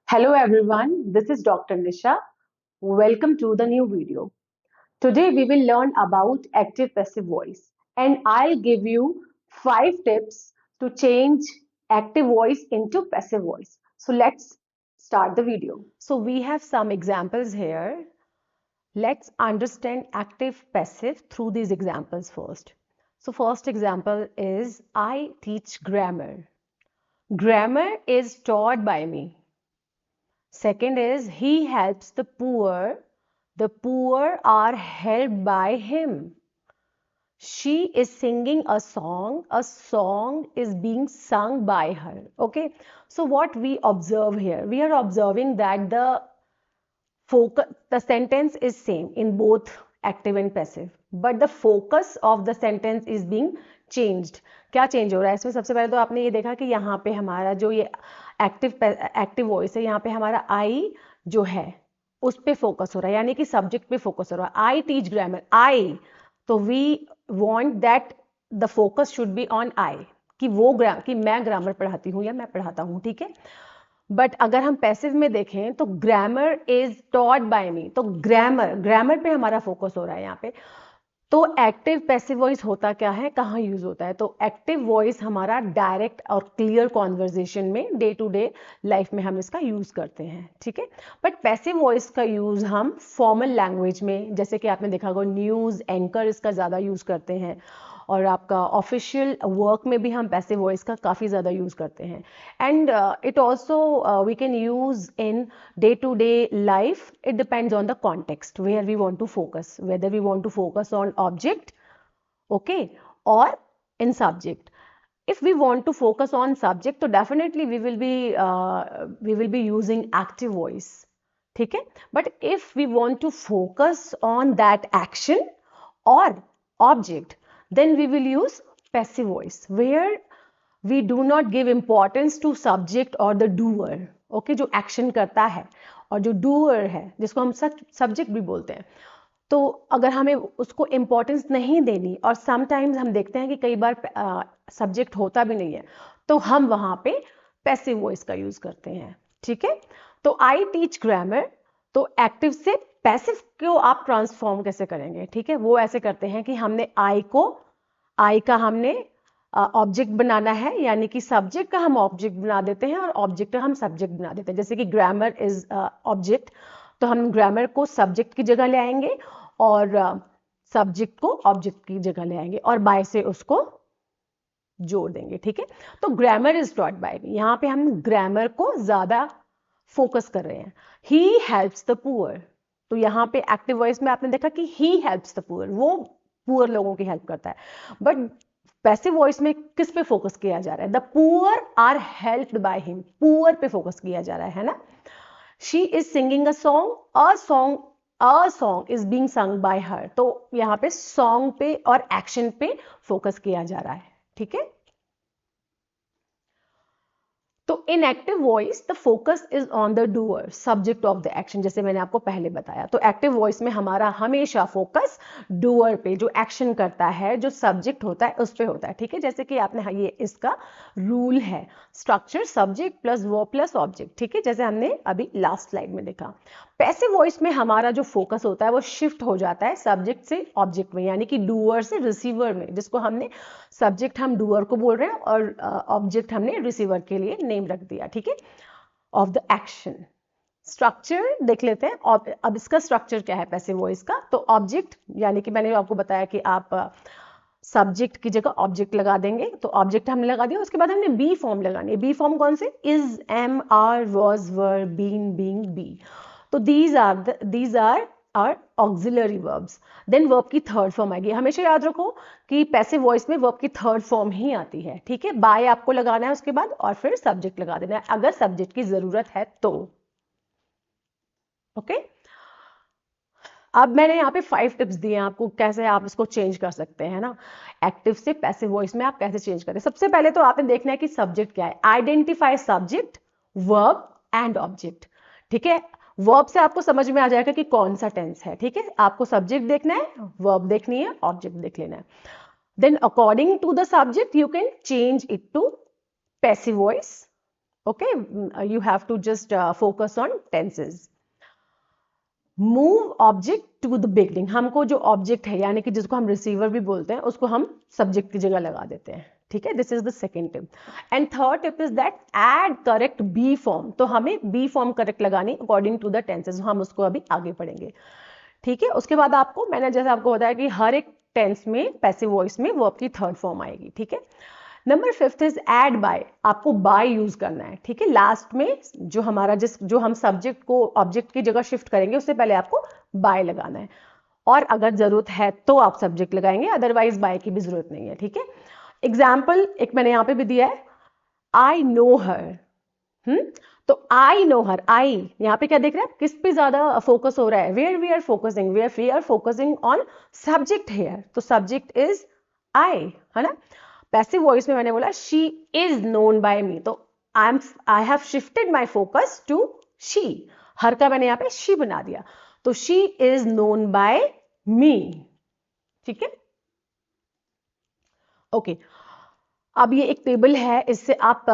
Hello everyone, this is Dr. Nisha. Welcome to the new video. Today we will learn about active passive voice and I'll give you 5 tips to change active voice into passive voice. So let's start the video. So we have some examples here. Let's understand active passive through these examples first. So first example is I teach grammar. Grammar is taught by me. Second is he helps the poor. The poor are helped by him. She is singing a song. A song is being sung by her. Okay. So what we observe here? We are observing that the sentence is same in both active and passive, but the focus of the sentence is being changed. क्या change हो रहा है इसमें? सबसे पहले तो आपने ये देखा कि यहाँ पे हमारा जो ये एक्टिव वॉइस है, यहाँ पे हमारा आई जो है उस पे फोकस हो रहा है, यानी कि सब्जेक्ट पे फोकस हो रहा है. आई टीच ग्रामर, आई, तो we want that the focus should be on I, कि मैं ग्रामर पढ़ाती हूँ या मैं पढ़ाता हूँ. ठीक है. बट अगर हम पैसिव में देखें तो grammar is taught by me, तो ग्रामर पे हमारा फोकस हो रहा है यहाँ पे. तो एक्टिव पैसिव वॉइस होता क्या है, कहाँ यूज होता है? तो एक्टिव वॉइस हमारा डायरेक्ट और क्लियर कॉन्वर्जेशन में, डे टू डे लाइफ में हम इसका यूज करते हैं. ठीक है. बट पैसिव वॉइस का यूज हम फॉर्मल लैंग्वेज में, जैसे कि आपने देखा होगा न्यूज एंकर इसका ज्यादा यूज करते हैं, और आपका ऑफिशियल वर्क में भी हम पैसिव वॉइस का काफ़ी ज़्यादा यूज़ करते हैं. And it also we can use in day to day life. It depends on the context where we want to focus, whether we want to focus on object, okay, or in subject. If we want to focus on subject, तो definitely we will be using active voice. ठीक है. But if we want to focus on that action or object, then we will use passive voice, where we do not give importance to subject or the doer. Okay, जो action करता है और जो doer है, जिसको हम subject भी बोलते हैं, तो अगर हमें उसको इम्पोर्टेंस नहीं देनी, और समटाइम्स हम देखते हैं कि कई बार सब्जेक्ट होता भी नहीं है, तो हम वहां पे पैसिव वॉइस का यूज करते हैं. ठीक है. तो आई टीच ग्रामर, तो एक्टिव से पैसिव को आप ट्रांसफॉर्म कैसे करेंगे? ठीक है. वो ऐसे करते हैं कि हमने आई का हमने ऑब्जेक्ट बनाना है, यानी कि सब्जेक्ट का हम ऑब्जेक्ट बना देते हैं और ऑब्जेक्ट का हम सब्जेक्ट बना देते हैं. जैसे कि ग्रामर इज ऑब्जेक्ट, तो हम ग्रामर को सब्जेक्ट की जगह ले आएंगे और सब्जेक्ट को ऑब्जेक्ट की जगह ले आएंगे और बाय से उसको जोड़ देंगे. ठीक है. तो ग्रामर इज टॉट बाय मी, यहां पे हम ग्रामर को ज्यादा फोकस कर रहे हैं. ही हेल्प्स द पुअर, तो यहां पे एक्टिव वॉइस में आपने देखा कि ही हेल्प्स द पुअर, वो पुअर लोगों की हेल्प करता है. बट पैसिव वॉइस में किस पे फोकस किया जा रहा है? The poor are helped by him, poor पे फोकस किया जा रहा है ना. She is singing a song is being सung बाय हर, तो यहां पे सॉन्ग पे और एक्शन पे फोकस किया जा रहा है. ठीक है. तो इन active voice the focus is on the doer, subject of the action, जैसे मैंने आपको पहले बताया. तो एक्टिव वॉइस में हमारा हमेशा फोकस डूअर पे, जो एक्शन करता है, जो सब्जेक्ट होता है, उस पे होता है. ठीक है. जैसे कि आपने ये इसका रूल है, structure subject plus verb plus object. ठीक है. जैसे हमने अभी लास्ट स्लाइड में देखा. पैसिव वॉइस में हमारा जो फोकस होता है वो शिफ्ट हो जाता है सब्जेक्ट से ऑब्जेक्ट में, यानी कि डूअर से रिसीवर में, जिसको हमने सब्जेक्ट हम डूअर को बोल रहे हैं और ऑब्जेक्ट हमने रिसीवर के लिए नेम रख दिया. ठीक है. Of the action. स्ट्रक्चर देख लेते हैं. अब इसका स्ट्रक्चर क्या है पैसिव वॉइस का? तो ऑब्जेक्ट, यानी कि मैंने आपको बताया कि आप सब्जेक्ट की जगह ऑब्जेक्ट लगा देंगे, तो ऑब्जेक्ट हमने लगा दिया. उसके बाद हमने बी फॉर्म लगानी है. बी फॉर्म कौन से? Is, am, are, was, were, been, being, be. तो these are are auxiliary verbs. Then verb की थर्ड फॉर्म आएगी. हमेशा याद रखो कि पैसिव वॉइस में वर्ब की थर्ड फॉर्म ही आती है. ठीक है. बाय आपको लगाना है उसके बाद, और फिर सब्जेक्ट लगा देना है अगर सब्जेक्ट की जरूरत है तो. ओके. अब मैंने यहाँ पे 5 टिप्स दिए हैं आपको, कैसे आप इसको चेंज कर सकते हैं ना, एक्टिव से पैसिव वॉइस में आप कैसे चेंज करें. सबसे पहले तो आपने देखना है कि सब्जेक्ट क्या है. Identify subject, verb and object. ठीक है. वर्ब से आपको समझ में आ जाएगा कि कौन सा टेंस है. ठीक है. आपको सब्जेक्ट देखना है, वर्ब देखनी है, ऑब्जेक्ट देख लेना है. Then according to the subject you can change it to passive voice okay, you have to just focus on tenses. Move object to the beginning, हमको जो ऑब्जेक्ट है यानी कि जिसको हम रिसीवर भी बोलते हैं उसको हम सब्जेक्ट की जगह लगा देते हैं, ठीक है। This is the second tip. And third tip is that add correct b form, तो हमें बी फॉर्म करेक्ट लगानी अकॉर्डिंग टू द टेंसेस, हम उसको अभी आगे पढ़ेंगे, ठीक है। उसके बाद आपको मैंने जैसे आपको बताया कि हर एक टेंस में पैसिव वॉइस में वर्ब की थर्ड फॉर्म आएगी, ठीक है। Number fifth is add by, आपको बाय यूज करना है, ठीक है। लास्ट में जो हमारा जो हम सब्जेक्ट को ऑब्जेक्ट की जगह शिफ्ट करेंगे उससे पहले आपको बाय लगाना है, और अगर जरूरत है तो आप सब्जेक्ट लगाएंगे, अदरवाइज बाय की भी जरूरत नहीं है, ठीक है। एग्जाम्पल एक मैंने यहां पे भी दिया है, आई नो हर, तो आई नो हर, आई यहां पे क्या देख रहे हैं, किस पे ज्यादा फोकस हो रहा है, where we are focusing on subject here, तो सब्जेक्ट इज आई, है ना। पैसिव वॉइस में मैंने बोला she is known by me, तो I have shifted my focus to she, her का मैंने यहां पे शी बना दिया, तो she is known by me, ठीक है। ओके, अब ये एक टेबल है, इससे आप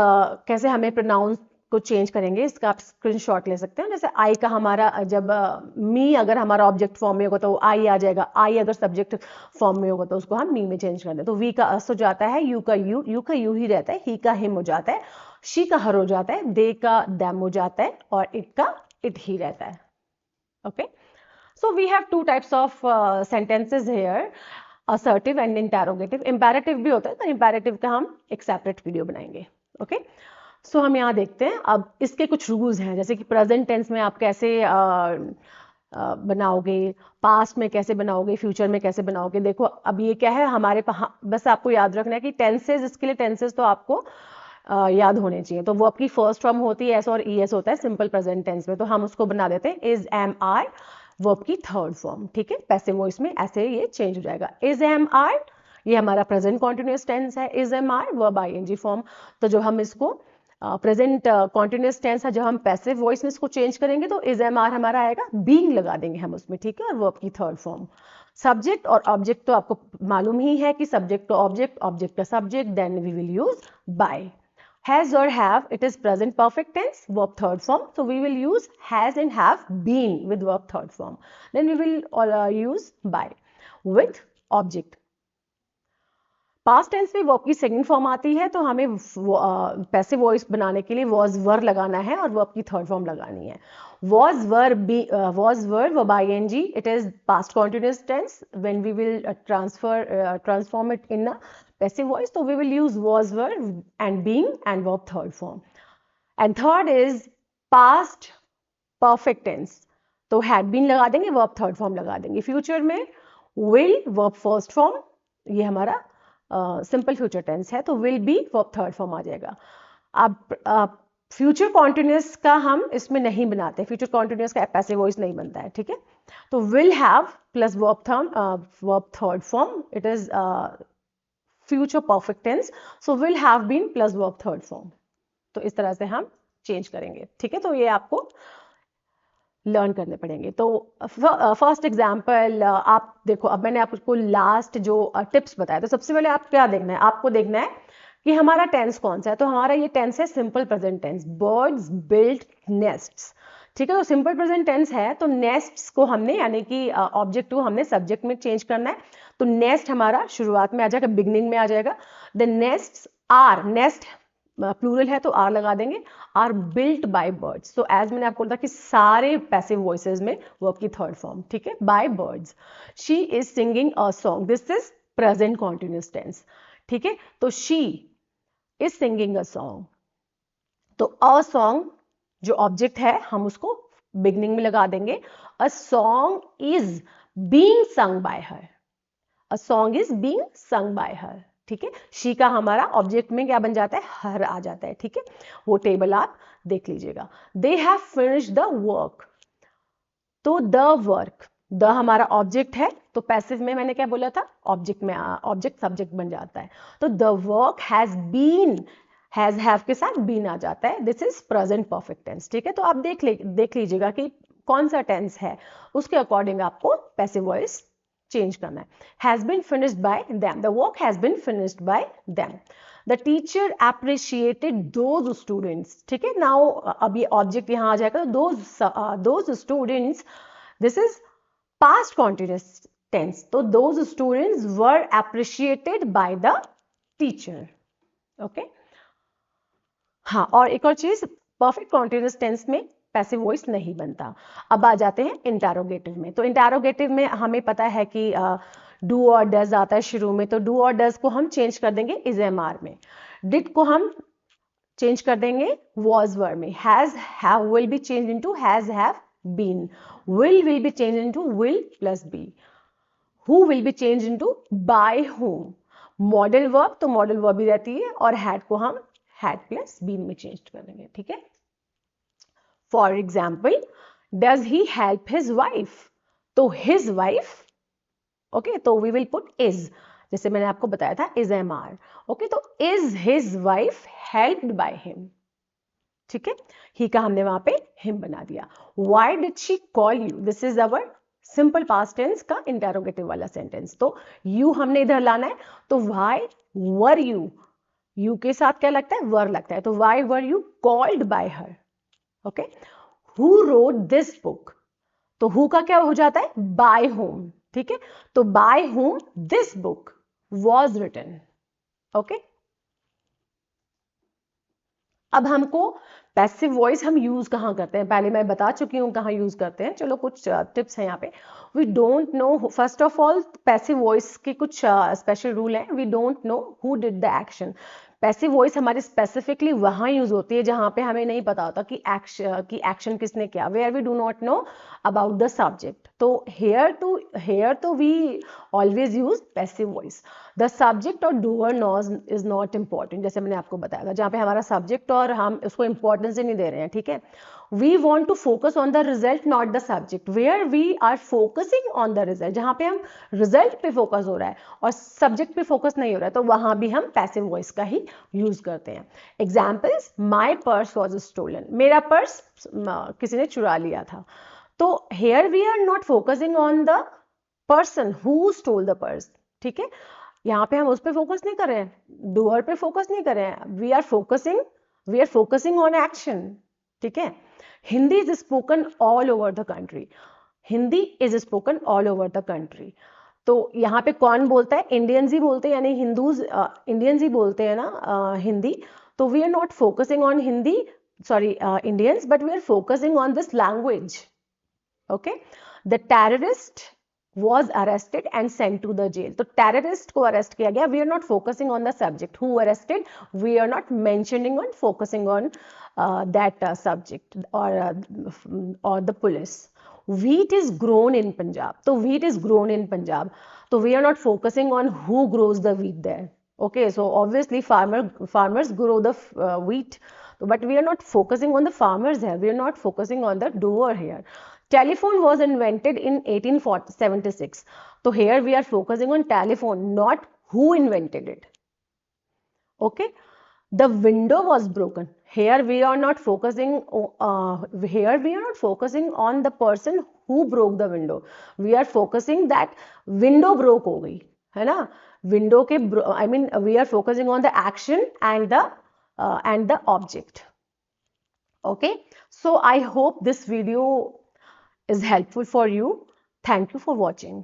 कैसे हमें प्रोनाउंस को चेंज करेंगे इसका आप स्क्रीनशॉट ले सकते हैं। जैसे आई का हमारा जब मी अगर हमारा ऑब्जेक्ट फॉर्म में होगा तो आई आ जाएगा, आई अगर सब्जेक्ट फॉर्म में होगा तो उसको हम मी में चेंज कर दें, तो वी का अस हो जाता है, यू का यू ही रहता है, ही का हिम हो जाता है, शी का हर हो जाता है, दे का दैम हो जाता है, और इट का इट ही रहता है। Okay, so we have two types of sentences here, assertive and interrogative. Imperative भी होता है, तो इंपैरेटिव का हम एक सेपरेट वीडियो बनाएंगे, ओके। सो हम यहाँ देखते हैं, अब इसके कुछ रूल्स हैं, जैसे कि प्रेजेंट टेंस में आप कैसे बनाओगे, पास्ट में कैसे बनाओगे, फ्यूचर में कैसे बनाओगे। देखो अब ये क्या है हमारे बस आपको याद रखना है कि टेंसेज, इसके लिए टेंसेज तो आपको याद होने चाहिए, तो वो आपकी फर्स्ट फॉर्म होती है एस और ई एस होता है सिंपल प्रेजेंट टेंस में, तो हम उसको बना देते हैं इज एम आर, वर्ब की थर्ड फॉर्म, ठीक है। पैसिव वॉइस में ऐसे ये चेंज हो जाएगा, इज एम आर ये हमारा प्रेजेंट कॉन्टिन्यूअस टेंस है, is am are verb ing form, तो जो हम इसको प्रेजेंट कॉन्टिन्यूअस टेंस है, जब हम पैसिव वॉइस में इसको चेंज करेंगे तो इज एम आर हमारा आएगा, बीइंग लगा देंगे हम उसमें, ठीक है, और वर्ब की थर्ड फॉर्म। सब्जेक्ट और ऑब्जेक्ट तो आपको मालूम ही है कि सब्जेक्ट तो ऑब्जेक्ट, ऑब्जेक्ट का subject, then we will use by. Has or have, it is present perfect tense, verb third form, so we will use has and have been with verb third form. Then we will use by with object. Past tense में verb की second form आती है, तो हमें passive voice बनाने के लिए was were लगाना है और वर्ब की थर्ड फॉर्म लगानी है। Was were verb ING, it is past continuous tense, when we will transform it in a passive voice, तो we will use was were and being and verb third form. And third is past perfect tense, तो had been लगा देंगे, verb third form लगा देंगे। Future में will verb first form, ये हमारा simple future tense है, तो will be verb third form आ जाएगा। अब फ्यूचर कॉन्टिन्यूअस का हम इसमें नहीं बनाते, फ्यूचर कॉन्टिन्यूअस का पैसिव वॉइस नहीं बनता है, ठीक है। तो will have plus verb third form, it is future perfect tense, so will have been plus verb third form, तो इस तरह से हम चेंज करेंगे, ठीक है। तो ये आपको लर्न करने पड़ेंगे। तो फर्स्ट एग्जाम्पल आप देखो, अब मैंने आपको लास्ट जो टिप्स बताया, तो सबसे पहले आप क्या देखना है, आपको देखना है कि हमारा टेंस कौन सा है, तो हमारा ये टेंस है simple present tense, birds build nests, ठीक है। तो सिंपल प्रेजेंट टेंस है, तो नेस्ट्स को हमने यानी कि ऑब्जेक्ट टू हमने सब्जेक्ट में चेंज करना है, तो नेस्ट हमारा शुरुआत में आ जाएगा, बिगनिंग में आ जाएगा। The nests are, nest plural है तो आर लगा देंगे, आर बिल्ट बाय बर्ड्स, तो एज मैंने आपको बोला कि सारे पैसिव वॉइसेस में वर्ब की थर्ड फॉर्म, ठीक है, by birds. She is singing a song, this is present continuous tense, ठीक है। तो she is singing a song, तो अ सॉन्ग जो ऑब्जेक्ट है हम उसको बिगनिंग में लगा देंगे, अ song is being sung by her, a song is being sung by हर, ठीक है। शी का हमारा ऑब्जेक्ट में क्या बन जाता है, हर आ जाता है, ठीक है। वो टेबल आप देख लीजिएगा। They have finished the work, तो द वर्क, द हमारा ऑब्जेक्ट है, तो पैसिव में मैंने क्या बोला था, ऑब्जेक्ट में ऑब्जेक्ट सब्जेक्ट बन जाता है, तो the work has been, has have के साथ बीन आ जाता है, this is present perfect tense, ठीक है। तो आप देख लीजिएगा कि कौन सा टेंस है, उसके अकॉर्डिंग आपको पैसिव वॉइस चेंज करना है. Has been finished by them, the work has been finished by them. The teacher appreciated those students. ठीक है, नाउ अब ये ऑब्जेक्ट यहाँ आ जाएगा. Those students, this is past continuous tense, तो those students were appreciated by the teacher. Okay, हाँ, और एक और चीज, परफेक्ट कॉन्टिन्यूअस टेंस में पैसिव वॉइस नहीं बनता. अब आ जाते हैं इंटरोगेटिव में. तो इंटरोगेटिव में हमें पता है कि डू और डज आता है शुरू में, तो डू और डज को हम चेंज कर देंगे इज एम आर में. डिड को हम चेंज कर देंगे वॉज वर में. Has have will be change into has have been. Will be change into will plus be. Who will be change into by whom. Model verb, तो model verb भी रहती है, और हैड को हम हैड प्लस बीन में change कर देंगे. ठीक है, for example, does he help his wife, तो हिज वाइफ, ओके, तो वी विल पुट इज, जैसे मैंने आपको बताया था इज एम आर. ओके, तो is his wife helped by him. ठीक है, ही का हमने वहां पे हिम बना दिया. Why did she call you, this is our simple past tense का इंटरोगेटिव वाला सेंटेंस. तो यू हमने इधर लाना है, तो व्हाई वर यू, यू के साथ क्या लगता है, वर लगता है, तो why were you called by her. Okay, who wrote this book, तो हु का क्या हो जाता है, बाय होम. ठीक है, तो by home this book was written. Okay, अब हमको पैसिव वॉइस हम यूज कहाँ करते हैं, पहले मैं बता चुकी हूँ कहाँ यूज करते हैं. चलो कुछ टिप्स हैं यहाँ पे. We don't know, first of all passive voice के कुछ स्पेशल रूल हैं. We don't know who did the action. Passive voice हमारी स्पेसिफिकली वहां यूज होती है जहां पे हमें नहीं पता होता कि एक्शन किसने किया, where we do not know about the subject. तो हेयर तो we always use passive voice. The subject और doer knows is not important, जैसे मैंने आपको बताया, जहां पे हमारा सब्जेक्ट और हम उसको इंपॉर्टेंस ही नहीं दे रहे हैं. ठीक है, we want to focus on the result not the subject. Where we are focusing on the result, जहां पे हम रिजल्ट पे फोकस हो रहा है और सब्जेक्ट पे फोकस नहीं हो रहा है, तो वहां भी हम पैसिव वॉइस का ही यूज करते हैं. Examples, my purse was stolen, मेरा पर्स किसी ने चुरा लिया था. तो here we are not focusing on the person who stole the purse. ठीक है, यहाँ पे हम उस पर फोकस नहीं कर रहे हैं, डूअर पे फोकस नहीं कर रहे हैं. We are focusing on action. ठीक है, Hindi is spoken all over the country. Hindi is spoken all over the country. तो यहाँ पे कौन बोलता है, इंडियंस ही बोलते हैं, यानी हिंदूज इंडियंस ही बोलते हैं ना हिंदी. तो we are not focusing on Hindi, sorry Indians, but we are focusing on this language. Okay, the terrorist was arrested and sent to the jail. तो terrorist को arrest किया गया. We are not focusing on the subject who arrested. We are not mentioning on focusing on that subject or the police. Wheat is grown in Punjab. तो wheat is grown in Punjab. तो we are not focusing on who grows the wheat there. Okay, so obviously farmers grow the wheat, but we are not focusing on the farmers here. We are not focusing on the doer here. Telephone was invented in 1876. So here we are focusing on telephone, not who invented it. Okay, the window was broken. Here we are not focusing. Here we are not focusing on the person who broke the window. We are focusing that window broke हो गई, है ना? Window के I mean we are focusing on the action and the object. Okay, so I hope this video is helpful for you. Thank you for watching.